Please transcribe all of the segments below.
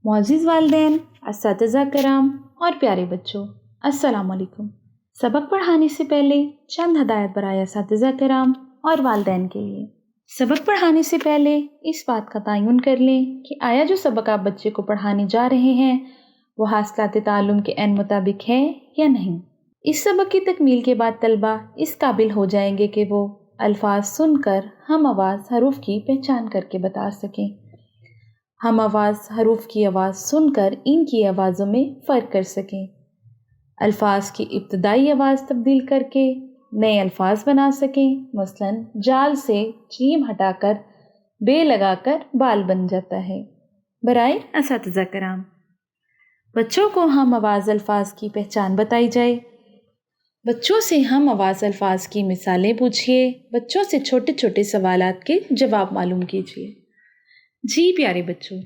معزز والدین، اساتذہ کرام اور پیارے بچوں، السلام علیکم۔ سبق پڑھانے سے پہلے چند ہدایت برائے اساتذہ کرام اور والدین کے لیے۔ سبق پڑھانے سے پہلے اس بات کا تعین کر لیں کہ آیا جو سبق آپ بچے کو پڑھانے جا رہے ہیں وہ حاصلات تعلم کے عین مطابق ہے یا نہیں۔ اس سبق کی تکمیل کے بعد طلبہ اس قابل ہو جائیں گے کہ وہ الفاظ سن کر ہم آواز حروف کی پہچان کر کے بتا سکیں۔ ہم آواز حروف کی آواز سن کر ان کی آوازوں میں فرق کر سکیں، الفاظ کی ابتدائی آواز تبدیل کر کے نئے الفاظ بنا سکیں۔ مثلاً جال سے جیم ہٹا کر بے لگا کر بال بن جاتا ہے۔ برائے اساتذہ کرام، بچوں کو ہم آواز الفاظ کی پہچان بتائی جائے۔ بچوں سے ہم آواز الفاظ کی مثالیں پوچھیے، بچوں سے چھوٹے چھوٹے سوالات کے جواب معلوم کیجیے۔ جی پیارے بچوں،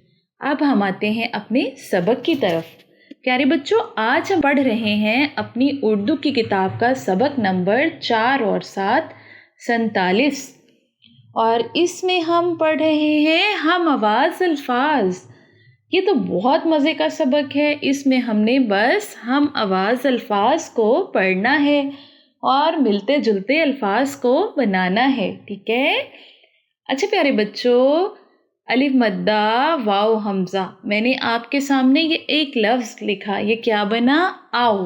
اب ہم آتے ہیں اپنے سبق کی طرف۔ پیارے بچوں، آج ہم پڑھ رہے ہیں اپنی اردو کی کتاب کا سبق نمبر 4 اور 7 47، اور اس میں ہم پڑھ رہے ہیں ہم آواز الفاظ۔ یہ تو بہت مزے کا سبق ہے، اس میں ہم نے بس ہم آواز الفاظ کو پڑھنا ہے اور ملتے جلتے الفاظ کو بنانا ہے، ٹھیک ہے؟ اچھا پیارے بچوں، الف مدہ واو حمزہ، میں نے آپ کے سامنے یہ ایک لفظ لکھا، یہ کیا بنا؟ آؤ۔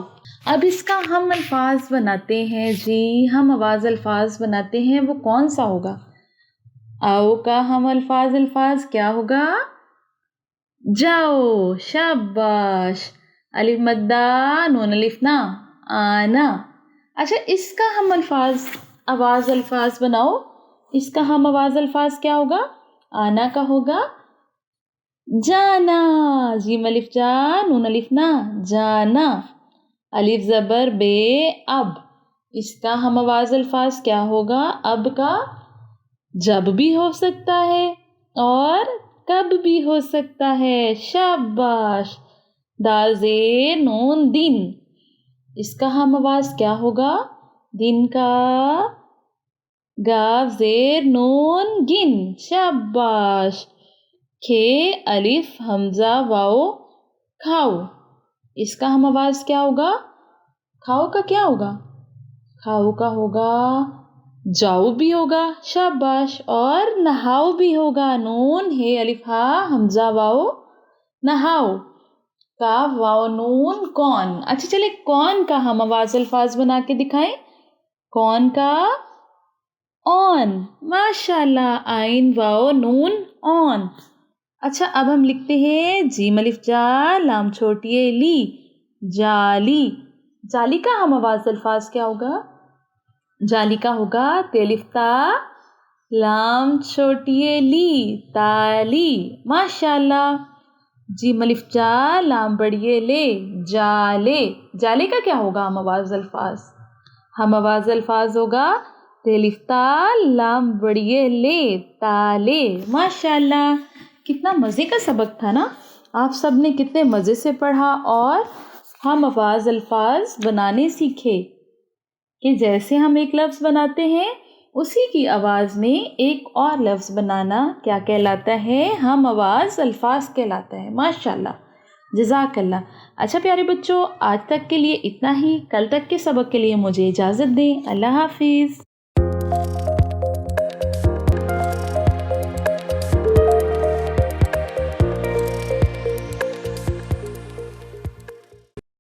اب اس کا ہم الفاظ بناتے ہیں۔ جی ہم آواز الفاظ بناتے ہیں، وہ کون سا ہوگا؟ آؤ کا ہم الفاظ کیا ہوگا؟ جاؤ، شاباش، الف مدہ نون الف نا، آنا۔ اچھا اس کا ہم آواز الفاظ بناؤ، اس کا ہم آواز الفاظ کیا ہوگا؟ آنا کا ہوگا جانا، جیم الف جا نون الف نا، جانا، الف زبر بے اب، اس کا ہم آواز الفاظ کیا ہوگا؟ اب کا جب بھی ہو سکتا ہے اور کب بھی ہو سکتا ہے، شاباش، دال زیر نون دن، اس کا ہم آواز کیا ہوگا؟ دن کا، گاف زیر نون گن، شاباش، کھے الف حمزہ واؤ کھاؤ، اس کا ہم آواز کیا ہوگا؟ کھاؤ کا کیا ہوگا؟ کھاؤ کا ہوگا جاؤ بھی ہوگا، شاباش، اور نہاؤ بھی ہوگا، نون ہے الف ہا حمزہ واؤ نہاؤ، کاف واؤ نون کون۔ اچھا چلے کون کا ہم آواز الفاظ بنا کے دکھائیں۔ کون کا اون، ماشاءاللہ، آئین واؤ نون اون۔ اچھا اب ہم لکھتے ہیں جیم الف جا لام چھوٹی لی، جالی، جالی کا ہم آواز الفاظ کیا ہوگا؟ جالی کا ہوگا تے الف تا لام چھوٹی لی، تالی، ماشاءاللہ، جیم الف جا لام بڑی لے، جالے، جالے کا کیا ہوگا ہم آواز الفاظ؟ ہم آواز الفاظ ہوگا تے الف تا لام بڑی لے، تالے، ماشاءاللہ۔ کتنا مزے کا سبق تھا نا، آپ سب نے کتنے مزے سے پڑھا اور ہم آواز الفاظ بنانے سیکھے کہ جیسے ہم ایک لفظ بناتے ہیں اسی کی آواز میں ایک اور لفظ بنانا کیا کہلاتا ہے؟ ہم آواز الفاظ کہلاتا ہے، ماشاءاللہ، جزاک اللہ۔ اچھا پیارے بچوں، آج تک کے لیے اتنا ہی، کل تک کے سبق کے لیے مجھے اجازت دیں، اللہ حافظ۔